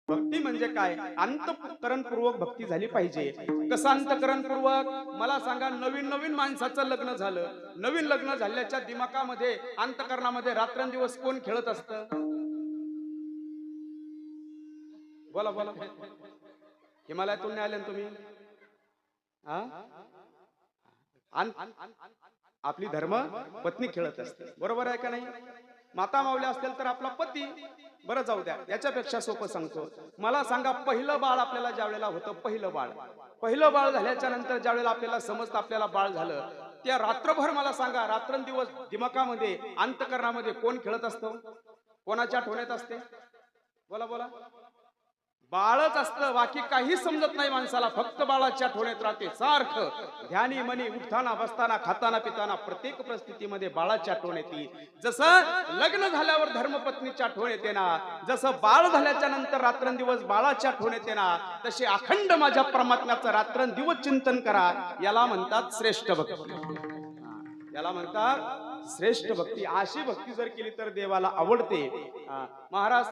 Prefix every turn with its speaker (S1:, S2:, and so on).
S1: भक्ती म्हणजे काय? अंतःकरणपूर्वक भक्ती झाली पाहिजे. कसं अंतःकरणपूर्वक? मला सांगा, नवीन नवीन माणसाचं लग्न झालं, नवीन लग्न झाल्याच्या दिमाकामध्ये अंतःकरणामध्ये रात्रंदिवस कोण खेळत असतं? बोला बोला. हिमालयातून नाही आले ना तुम्ही? हा? आपली धर्म पत्नी खेळत असते, बरोबर आहे का नाही? माता मावल्या असतील तर आपला पती. बरं जाऊ द्या, याच्यापेक्षा सोपं सांगतो. मला सांगा, पहिलं बाळ आपल्याला ज्या वेळेला होतं, पहिलं बाळ झाल्याच्या नंतर ज्या वेळेला आपल्याला समजतं आपल्याला बाळ झालं, त्या रात्रभर मला सांगा, रात्रंदिवस दिमाकामध्ये अंतःकरणामध्ये कोण खेळत असतं? कोणाच्या आठवणीत असते? बोला बोला. बाळच असतं, बाकी काही समजत नाही माणसाला, फक्त बाळाच्या आठवणीत राहते सारखं. ध्यानी मनी उठताना बसताना खाताना पिताना प्रत्येक परिस्थितीमध्ये बाळाची आठवण येते. जसं लग्न झाल्यावर धर्मपत्नीची आठवण येते ना, जसं बाळ झाल्याच्या नंतर रात्रंदिवस बाळाची आठवण येते ना, तसे अखंड माझ्या परमात्म्याचं रात्रंदिवस चिंतन करा. याला म्हणतात श्रेष्ठ भक्ती. याला म्हणतात श्रेष्ठ भक्ती. अशी भक्ती जर केली तर देवाला आवडते. महाराज